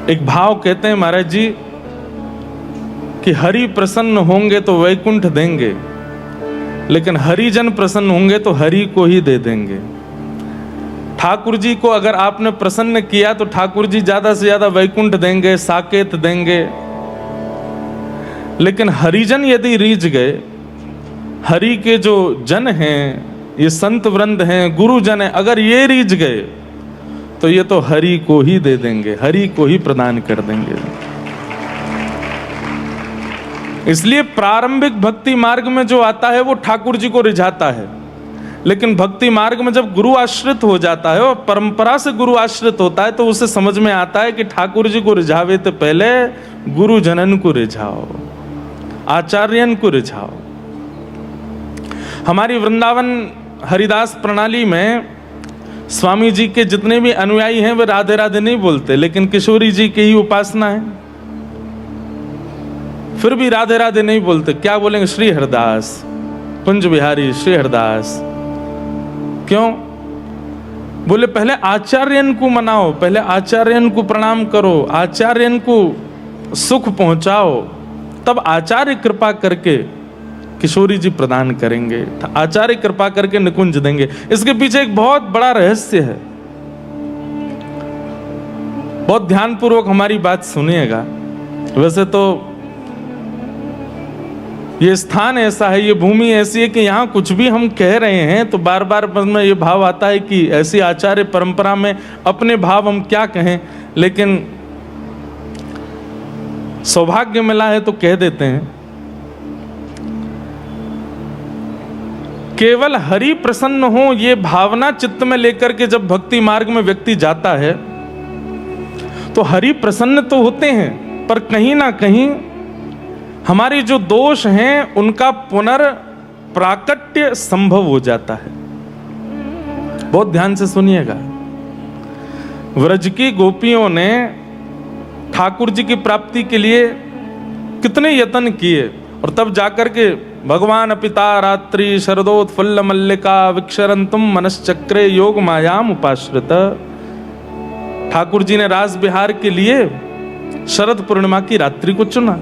एक भाव कहते हैं महाराज जी कि हरि प्रसन्न होंगे तो वैकुंठ देंगे, लेकिन हरिजन प्रसन्न होंगे तो हरि को ही दे देंगे। ठाकुर जी को अगर आपने प्रसन्न किया तो ठाकुर जी ज्यादा से ज्यादा वैकुंठ देंगे, साकेत देंगे। लेकिन हरिजन यदि रीझ गए, हरि के जो जन हैं, ये संत वृंद हैं, गुरुजन हैं, अगर ये रीझ गए तो ये तो हरि को ही दे देंगे, हरि को ही प्रदान कर देंगे। इसलिए प्रारंभिक भक्ति मार्ग में जो आता है वो ठाकुर जी को रिझाता है, लेकिन भक्ति मार्ग में जब गुरु आश्रित हो जाता है और परंपरा से गुरु आश्रित होता है तो उसे समझ में आता है कि ठाकुर जी को रिझावे तो पहले गुरु जनन को रिझाओ, आचार्यन को रिझाओ। हमारी वृंदावन हरिदास प्रणाली में स्वामी जी के जितने भी अनुयायी हैं वे राधे राधे नहीं बोलते, लेकिन किशोरी जी की ही उपासना है, फिर भी राधे राधे नहीं बोलते। क्या बोलेंगे? श्री हरदास, कुंज बिहारी श्री हरदास। क्यों? बोले पहले आचार्यन को मनाओ, पहले आचार्यन को प्रणाम करो, आचार्यन को सुख पहुंचाओ, तब आचार्य कृपा करके किशोरी जी प्रदान करेंगे, आचार्य कृपा करके निकुंज देंगे। इसके पीछे एक बहुत बड़ा रहस्य है। बहुत ध्यानपूर्वक हमारी बात सुनिएगा। वैसे तो ये स्थान ऐसा है, ये भूमि ऐसी है कि यहाँ कुछ भी हम कह रहे हैं तो बार बार मन में ये भाव आता है कि ऐसी आचार्य परंपरा में अपने भाव हम क्या कहें, लेकिन सौभाग्य मिला है तो कह देते हैं। केवल हरि प्रसन्न हो ये भावना चित्त में लेकर के जब भक्ति मार्ग में व्यक्ति जाता है तो हरि प्रसन्न तो होते हैं, पर कहीं ना कहीं हमारे जो दोष हैं उनका पुनर्प्राकट्य संभव हो जाता है। बहुत ध्यान से सुनिएगा। व्रज की गोपियों ने ठाकुर जी की प्राप्ति के लिए कितने यत्न किए, और तब जाकर के भगवान पिता रात्रि शरदोत्फुल्ल मल्लिका विक्षरंतुम मनश्चक्रे योग मायाम उपाश्रित। ठाकुर जी ने रास विहार के लिए शरद पूर्णिमा की रात्रि को चुना,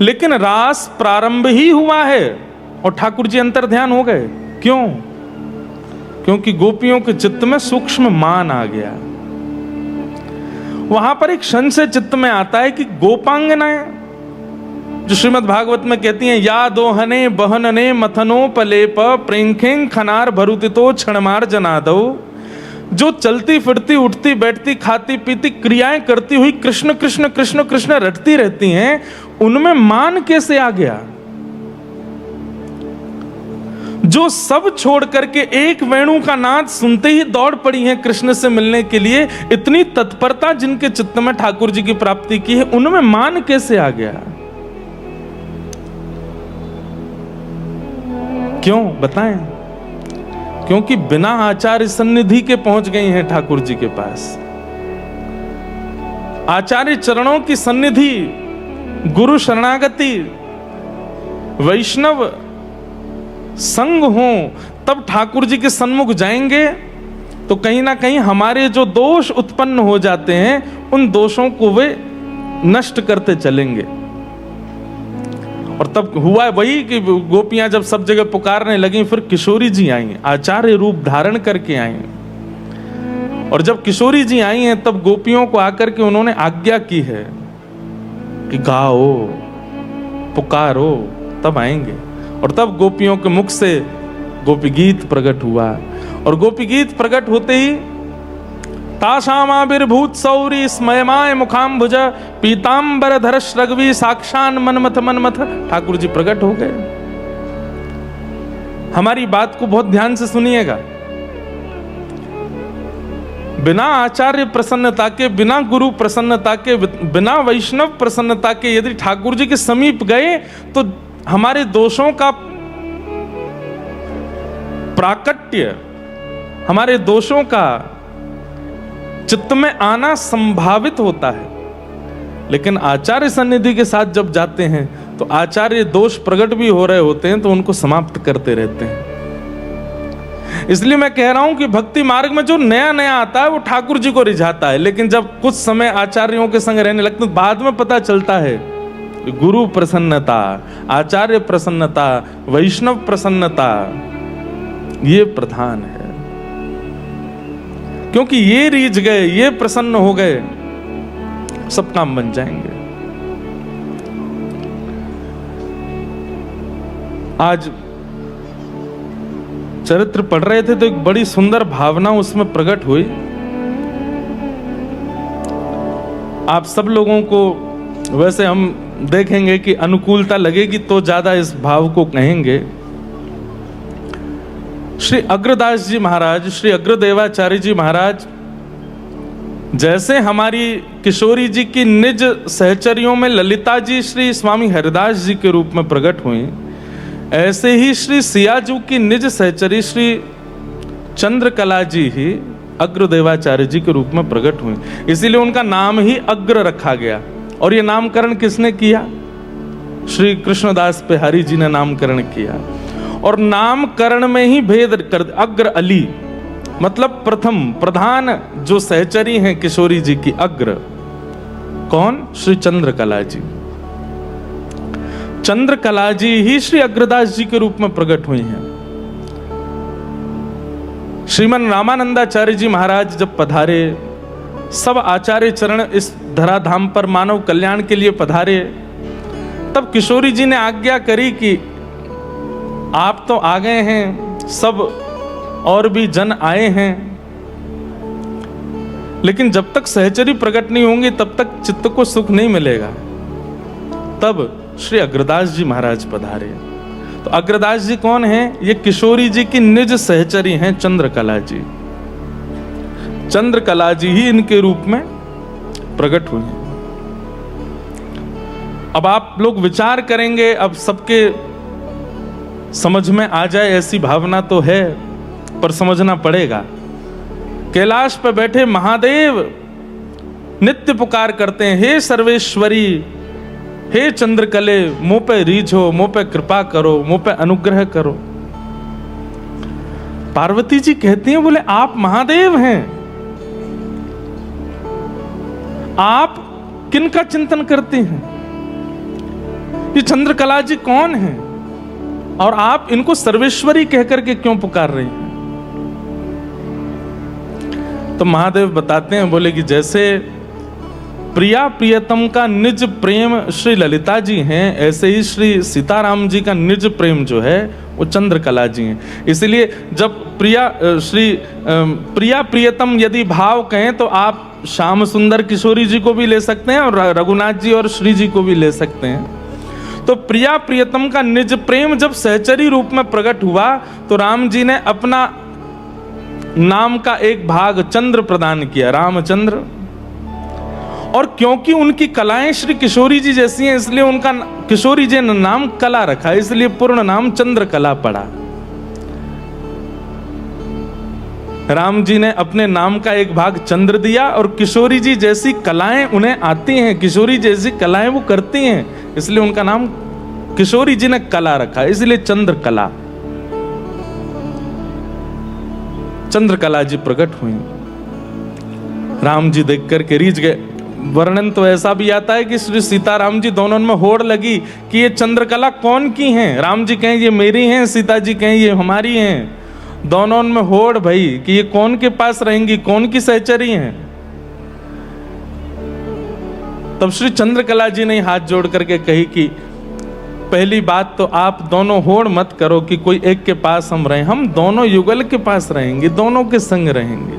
लेकिन रास प्रारंभ ही हुआ है और ठाकुर जी अंतर्ध्यान हो गए। क्यों? क्योंकि गोपियों के चित्त में सूक्ष्म मान आ गया। वहां पर एक क्षण से चित्त में आता है कि गोपांगनाएं जो श्रीमद् भागवत में कहती हैं, या दोहने बहनने मथनो पलेप प्रेंखें खनार भरुतितो क्षणमार जनादो, जो चलती फिरती उठती बैठती खाती पीती क्रियाएं करती हुई कृष्ण कृष्ण कृष्ण कृष्ण रटती रहती हैं, उनमें मान कैसे आ गया? जो सब छोड़ करके एक वेणु का नाद सुनते ही दौड़ पड़ी हैं कृष्ण से मिलने के लिए, इतनी तत्परता जिनके चित्त में ठाकुर जी की प्राप्ति की है, उनमें मान कैसे आ गया? क्यों? बताएं। क्योंकि बिना आचार्य सन्निधि के पहुंच गई हैं ठाकुर जी के पास। आचार्य चरणों की सन्निधि, गुरु शरणागति, वैष्णव संग हो, तब ठाकुर जी के सन्मुख जाएंगे तो कहीं ना कहीं हमारे जो दोष उत्पन्न हो जाते हैं उन दोषों को वे नष्ट करते चलेंगे। और तब हुआ वही कि गोपियां जब सब जगह पुकारने लगी, फिर किशोरी जी आई, आचार्य रूप धारण करके आई। और जब किशोरी जी आई हैं तब गोपियों को आकर के उन्होंने आज्ञा की है कि गाओ, पुकारो, तब आएंगे। और तब गोपियों के मुख से गोपी गीत प्रकट हुआ, और गोपी गीत प्रकट होते ही ताशामाविर्भूत सौरी स्मयमाय मुखाम्बुज पीतांबर धरश रघवी साक्षान मनमथ मनमथ, ठाकुर जी प्रकट हो गए। हमारी बात को बहुत ध्यान से सुनिएगा। बिना आचार्य प्रसन्नता के, बिना गुरु प्रसन्नता के, बिना वैष्णव प्रसन्नता के यदि ठाकुर जी के समीप गए तो हमारे दोषों का प्राकट्य, हमारे दोषों का चित्त में आना संभावित होता है। लेकिन आचार्य सन्निधि के साथ जब जाते हैं तो आचार्य दोष प्रकट भी हो रहे होते हैं तो उनको समाप्त करते रहते हैं। इसलिए मैं कह रहा हूं कि भक्ति मार्ग में जो नया नया आता है वो ठाकुर जी को रिझाता है, लेकिन जब कुछ समय आचार्यों के संग रहने लगते तो बाद में पता चलता है गुरु प्रसन्नता, आचार्य प्रसन्नता, वैष्णव प्रसन्नता ये प्रधान है। क्योंकि ये रीझ गए, ये प्रसन्न हो गए, सब काम बन जाएंगे। आज चरित्र पढ़ रहे थे तो एक बड़ी सुंदर भावना उसमें प्रकट हुई। आप सब लोगों को वैसे हम देखेंगे कि अनुकूलता लगेगी तो ज्यादा इस भाव को कहेंगे। श्री अग्रदास जी महाराज, श्री अग्रदेवाचार्य जी महाराज जैसे हमारी किशोरी जी की निज सहचरियों में ललिता जी श्री स्वामी हरिदास जी के रूप में प्रकट हुई, ऐसे ही श्री सियाजू की निज सहचरी श्री चंद्रकला जी ही अग्रदेवाचार्य जी के रूप में प्रकट हुई। इसीलिए उनका नाम ही अग्र रखा गया। और ये नामकरण किसने किया? श्री कृष्णदास बिहारी जी ने नामकरण किया। और नामकरण में ही भेद कर, अग्र अली मतलब प्रथम प्रधान जो सहचरी हैं किशोरी जी की, अग्र कौन? श्री चंद्रकला जी। चंद्रकला जी ही श्री अग्रदास जी के रूप में प्रकट हुई हैं। श्रीमन रामानंदाचार्य जी महाराज जब पधारे, सब आचार्य चरण इस धराधाम पर मानव कल्याण के लिए पधारे, तब किशोरी जी ने आज्ञा करी कि आप तो आ गए हैं, सब और भी जन आए हैं, लेकिन जब तक सहचरी प्रकट नहीं होंगी तब तक चित्त को सुख नहीं मिलेगा। तब श्री अग्रदास जी महाराज पधारे। तो अग्रदास जी कौन हैं? ये किशोरी जी की निज सहचरी हैं चंद्रकला जी। चंद्रकला जी ही इनके रूप में प्रकट हुई हैं। अब आप लोग विचार करेंगे, अब सबके समझ में आ जाए ऐसी भावना तो है, पर समझना पड़ेगा। कैलाश पर बैठे महादेव नित्य पुकार करते हैं, हे सर्वेश्वरी, हे चंद्रकले, मुंह पे रीझो, मुंह पे कृपा करो, मुंह पे अनुग्रह करो। पार्वती जी कहती हैं, बोले आप महादेव हैं, आप किनका चिंतन करते हैं? ये चंद्रकला जी कौन हैं और आप इनको सर्वेश्वरी कहकर के क्यों पुकार रहे हैं? तो महादेव बताते हैं, बोले कि जैसे प्रिया प्रियतम का निज प्रेम श्री ललिता जी हैं, ऐसे ही श्री सीताराम जी का निज प्रेम जो है वो चंद्रकला जी हैं। इसलिए जब प्रिया प्रियतम यदि भाव कहें तो आप श्याम सुंदर किशोरी जी को भी ले सकते हैं और रघुनाथ जी और श्री जी को भी ले सकते हैं। तो प्रिया प्रियतम का निज प्रेम जब सहचरी रूप में प्रकट हुआ तो राम जी ने अपना नाम का एक भाग चंद्र प्रदान किया, रामचंद्र। और क्योंकि उनकी कलाएं श्री किशोरी जी जैसी हैं, इसलिए उनका किशोरी जी ने नाम कला रखा, इसलिए पूर्ण नाम चंद्रकला पड़ा। राम जी ने अपने नाम का एक भाग चंद्र दिया और किशोरी जी जैसी कलाएं उन्हें आती हैं, किशोरी जैसी कलाएं वो करती हैं, इसलिए उनका नाम किशोरी जी ने कला रखा, इसलिए चंद्रकला। चंद्रकला जी प्रकट हुई। राम जी देख करके रीझ गए। वर्णन तो ऐसा भी आता है कि श्री सीताराम जी दोनों में होड़ लगी कि ये चंद्रकला कौन की हैं। राम जी कहें ये मेरी हैं, सीता जी कहें ये हमारी हैं। दोनों में होड़ भाई कि ये कौन के पास रहेंगी, कौन की सहचरी हैं। तब श्री चंद्रकला जी ने हाथ जोड़ करके कही कि पहली बात तो आप दोनों होड़ मत करो कि कोई एक के पास हम रहें, हम दोनों युगल के पास रहेंगे, दोनों के संग रहेंगे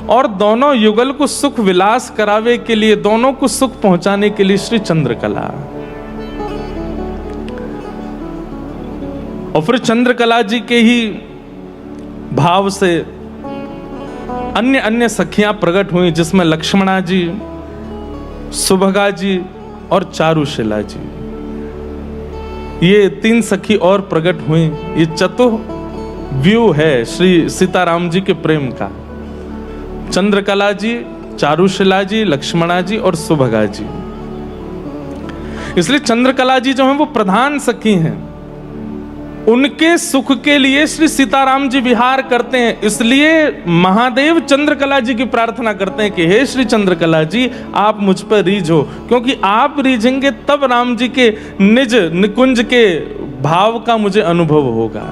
और दोनों युगल को सुख विलास करावे के लिए, दोनों को सुख पहुंचाने के लिए श्री चंद्रकला। और फिर चंद्रकला जी के ही भाव से अन्य अन्य सखियां प्रकट हुई, जिसमें लक्ष्मणा जी, सुभगा जी और चारुशिला जी, ये तीन सखी और प्रकट हुई। ये चतुर्व्यूह है श्री सीताराम जी के प्रेम का। चंद्रकला जी, चारुशिला जी, लक्ष्मणा जी और सुभगा जी। इसलिए चंद्रकला जी जो है वो प्रधान सखी हैं। उनके सुख के लिए श्री सीताराम जी विहार करते हैं। इसलिए महादेव चंद्रकला जी की प्रार्थना करते हैं कि हे श्री चंद्रकला जी, आप मुझ पर रीझो, क्योंकि आप रीझेंगे तब राम जी के निज निकुंज के भाव का मुझे अनुभव होगा।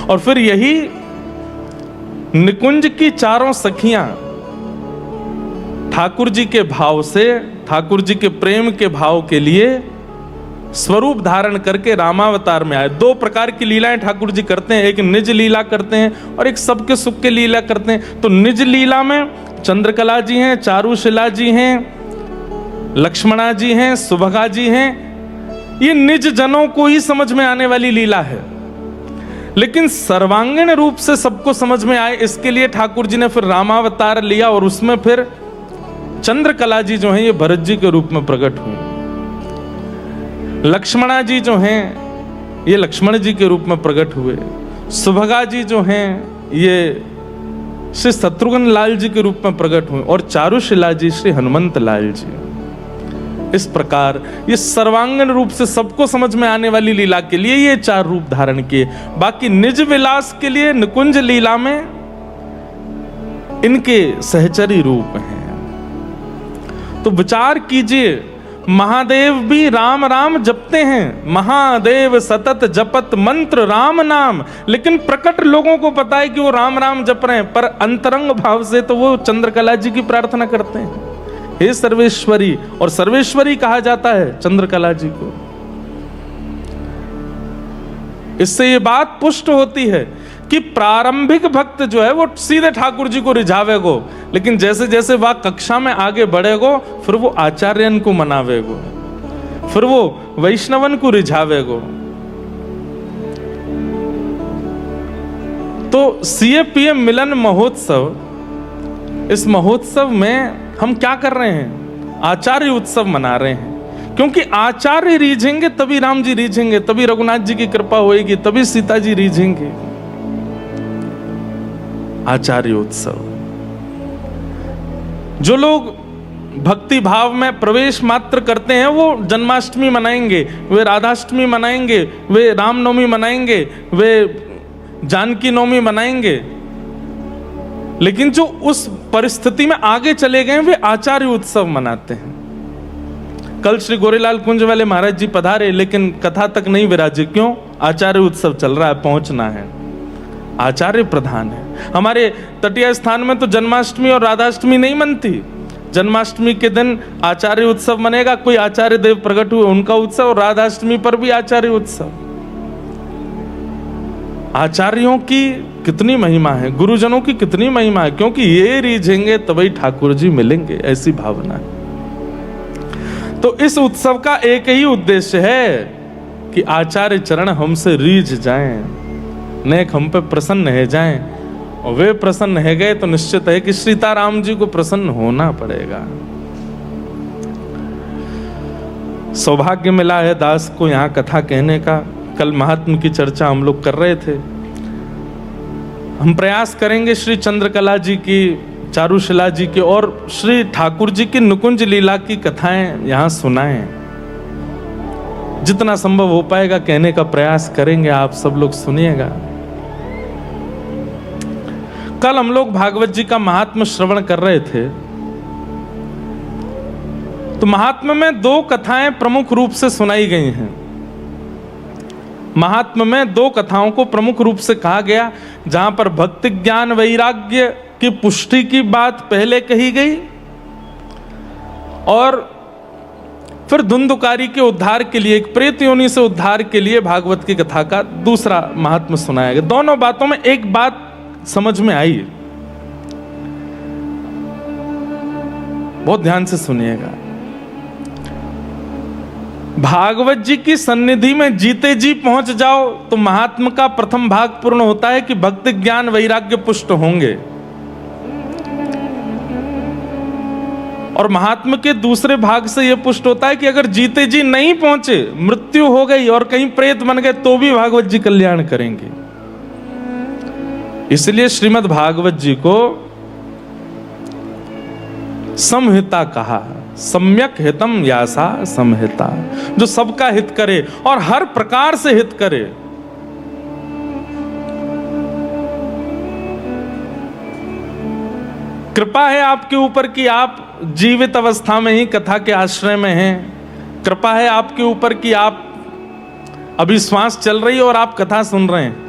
और फिर यही निकुंज की चारों सखियां ठाकुर जी के भाव से, ठाकुर जी के प्रेम के भाव के लिए स्वरूप धारण करके रामावतार में आए। दो प्रकार की लीलाएं ठाकुर जी करते हैं, एक निज लीला करते हैं और एक सबके सुख के लीला करते हैं। तो निज लीला में चंद्रकला जी हैं, चारुशिला जी हैं, लक्ष्मणा जी हैं, सुभगा जी हैं। ये निज जनों को ही समझ में आने वाली लीला है, लेकिन सर्वांगीण रूप से सबको समझ में आए इसके लिए ठाकुर जी ने फिर रामावतार लिया और उसमें फिर चंद्रकला जी जो हैं ये भरत जी के रूप में प्रकट हुई, लक्ष्मणा जी जो हैं ये लक्ष्मण जी के रूप में प्रकट हुए, सुभगा जी जो हैं ये श्री शत्रुघ्न लाल जी के रूप में प्रकट हुए और चारुशिला जी श्री हनुमंत लाल जी। इस प्रकार ये सर्वांगीण रूप से सबको समझ में आने वाली लीला के लिए ये चार रूप धारण किए। बाकी निज विलास के लिए निकुंज लीला में इनके सहचरी रूप हैं। तो विचार कीजिए, महादेव भी राम राम जपते हैं, महादेव सतत जपत मंत्र राम नाम, लेकिन प्रकट लोगों को पता है कि वो राम राम जप रहे हैं, पर अंतरंग भाव से तो वो चंद्रकला जी की प्रार्थना करते हैं, हे सर्वेश्वरी। और सर्वेश्वरी कहा जाता है चंद्रकला जी को। इससे ये बात पुष्ट होती है कि प्रारंभिक भक्त जो है वो सीधे ठाकुर जी को रिझावेगो, लेकिन जैसे जैसे वह कक्षा में आगे बढ़ेगो फिर वो आचार्यन को मनावेगो, फिर वो वैष्णवन को रिझावेगो। तो सीएपीएम मिलन महोत्सव, इस महोत्सव में हम क्या कर रहे हैं? आचार्य उत्सव मना रहे हैं, क्योंकि आचार्य रीझेंगे तभी राम जी रीझेंगे, तभी रघुनाथ जी की कृपा होएगी, तभी सीता जी रीझेंगे। आचार्य उत्सव, जो लोग भक्ति भाव में प्रवेश मात्र करते हैं वो जन्माष्टमी मनाएंगे, वे राधाष्टमी मनाएंगे, वे रामनवमी मनाएंगे, वे जानकी नवमी मनाएंगे, लेकिन जो उस परिस्थिति में आगे चले गए वे आचार्य उत्सव मनाते हैं। कल श्री गोरेलाल कुंज वाले महाराज जी पधारे, लेकिन कथा तक नहीं विराजे। क्यों? आचार्य उत्सव चल रहा है, पहुंचना है, आचार्य प्रधान है। हमारे तटीय स्थान में तो जन्माष्टमी और राधाष्टमी नहीं मनती। जन्माष्टमी के दिन आचार्य उत्सव मनेगा, कोई आचार्य देव प्रकट हुए उनका उत्सव, और राधाष्टमी पर भी आचार्य उत्सव। आचार्यों की कितनी महिमा है, गुरुजनों की कितनी महिमा है, क्योंकि ये रीझेंगे तभी ठाकुर जी मिलेंगे, ऐसी भावना है। तो इस उत्सव का एक ही उद्देश्य है कि आचार्य चरण हमसे रीझ जाएं, नेक हम पे प्रसन्न है जाएं, और वे प्रसन्न है गए तो निश्चित है कि सीताराम जी को प्रसन्न होना पड़ेगा। सौभाग्य मिला है दास को यहाँ कथा कहने का। कल महात्म की चर्चा हम लोग कर रहे थे। हम प्रयास करेंगे श्री चंद्रकला जी की, चारुशिला जी की और श्री ठाकुर जी की नुकुंज लीला की कथाएं यहाँ सुनाएं। जितना संभव हो पाएगा कहने का प्रयास करेंगे, आप सब लोग सुनिएगा। कल हम लोग भागवत जी का महात्म श्रवण कर रहे थे, तो महात्म में दो कथाएं प्रमुख रूप से सुनाई गई हैं। महात्म में दो कथाओं को प्रमुख रूप से कहा गया, जहां पर भक्ति ज्ञान वैराग्य की पुष्टि की बात पहले कही गई, और फिर धुंधुकारी के उद्धार के लिए, एक प्रेत योनि से उद्धार के लिए भागवत की कथा का दूसरा महात्म सुनाया गया। दोनों बातों में एक बात समझ में आई, बहुत ध्यान से सुनिएगा। भागवत जी की सन्निधि में जीते जी पहुंच जाओ तो महात्म का प्रथम भाग पूर्ण होता है कि भक्ति ज्ञान वैराग्य पुष्ट होंगे, और महात्म के दूसरे भाग से यह पुष्ट होता है कि अगर जीते जी नहीं पहुंचे, मृत्यु हो गई और कहीं प्रेत बन गए, तो भी भागवत जी कल्याण करेंगे। इसलिए श्रीमद् भागवत जी को संहिता कहा। सम्यक हितम यासा समहिता, जो सबका हित करे और हर प्रकार से हित करे। कृपा है आपके ऊपर कि आप जीवित अवस्था में ही कथा के आश्रय में हैं। कृपा है आपके ऊपर कि आप अभी श्वास चल रही है और आप कथा सुन रहे हैं।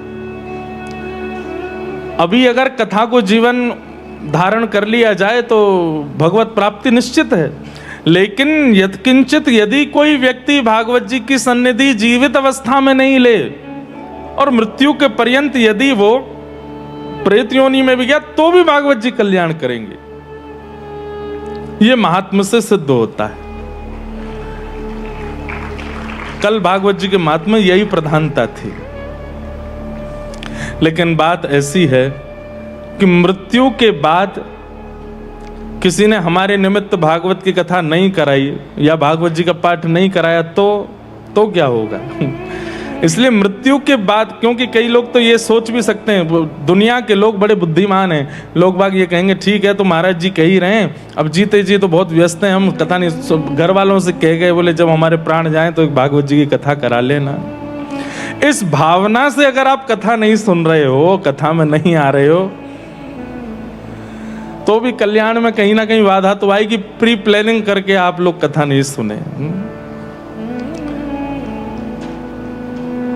अभी अगर कथा को जीवन धारण कर लिया जाए तो भगवत प्राप्ति निश्चित है। लेकिन यत्किंचित यदि कोई व्यक्ति भागवत जी की सन्निधि जीवित अवस्था में नहीं ले और मृत्यु के पर्यंत यदि वो प्रेत योनि में भी गया तो भी भागवत जी कल्याण करेंगे। ये महात्मा से सिद्ध होता है। कल भागवत जी के महात्मा में यही प्रधानता थी। लेकिन बात ऐसी है कि मृत्यु के बाद किसी ने हमारे निमित्त भागवत की कथा नहीं कराई या भागवत जी का पाठ नहीं कराया तो क्या होगा? इसलिए मृत्यु के बाद, क्योंकि कई लोग तो ये सोच भी सकते हैं, दुनिया के लोग बड़े बुद्धिमान हैं, लोग बाग ये कहेंगे ठीक है तो महाराज जी कह ही रहे हैं, अब जीते जी तो बहुत व्यस्त हैं, हम कथा नहीं। घर वालों से कह गए, बोले जब हमारे प्राण जाएं तो एक भागवत जी की कथा करा लेना। इस भावना से अगर आप कथा नहीं सुन रहे हो, कथा में नहीं आ रहे हो, तो भी कल्याण में कहीं ना कहीं बाधा तो आएगी। प्री प्लानिंग करके आप लोग कथा नहीं सुने।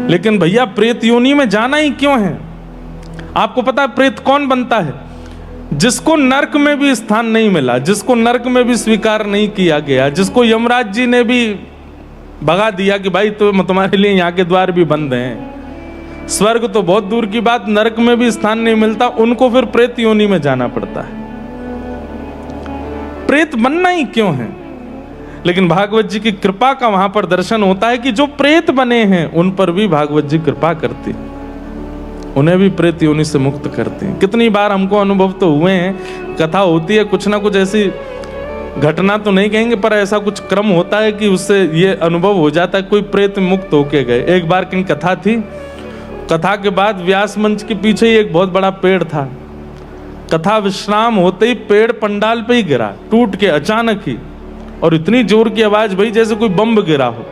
लेकिन भैया प्रेत योनि में जाना ही क्यों है? आपको पता है प्रेत कौन बनता है? जिसको नरक में भी स्थान नहीं मिला, जिसको नरक में भी स्वीकार नहीं किया गया, जिसको यमराज जी ने भी भगा दिया कि भाई तुम्हारे लिए यहाँ के द्वार भी बंद हैं, स्वर्ग तो बहुत दूर की बात, नरक में भी स्थान नहीं मिलता, उनको फिर प्रेत योनि में जाना पड़ता है। प्रेत बनना ही क्यों है? लेकिन भागवत जी की कृपा का वहां पर दर्शन होता है कि जो प्रेत बने हैं उन पर भी भागवत जी कृपा करती है, उन्हें भी प्रेत योनि से मुक्त करते हैं। कितनी बार हमको अनुभव तो हुए हैं, कथा होती है, कुछ ना कुछ ऐसी घटना तो नहीं कहेंगे पर ऐसा कुछ क्रम होता है कि उससे ये अनुभव हो जाता है कोई प्रेत मुक्त होके गए। एक बार कहीं कथा थी, कथा के बाद व्यास मंच के पीछे ही एक बहुत बड़ा पेड़ था। कथा विश्राम होते ही पेड़ पंडाल पे ही गिरा, टूट के अचानक ही, और इतनी जोर की आवाज भई जैसे कोई बम गिरा हो।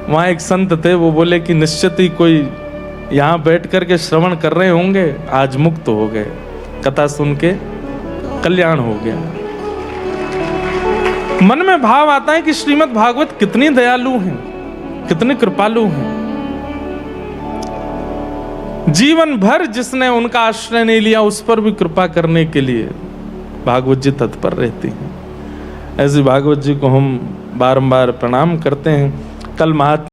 वहां एक संत थे, वो बोले कि निश्चित ही कोई यहां बैठ करके श्रवण कर रहे होंगे, आज मुक्त हो गए, कथा सुन के कल्याण हो गया। मन में भाव आता है कि श्रीमद् भागवत कितनी दयालु हैं, कितने कृपालु हैं। जीवन भर जिसने उनका आश्रय नहीं लिया उस पर भी कृपा करने के लिए भागवत जी तत्पर रहती हैं। ऐसे भागवत जी को हम बारंबार प्रणाम करते हैं। कल महात्मा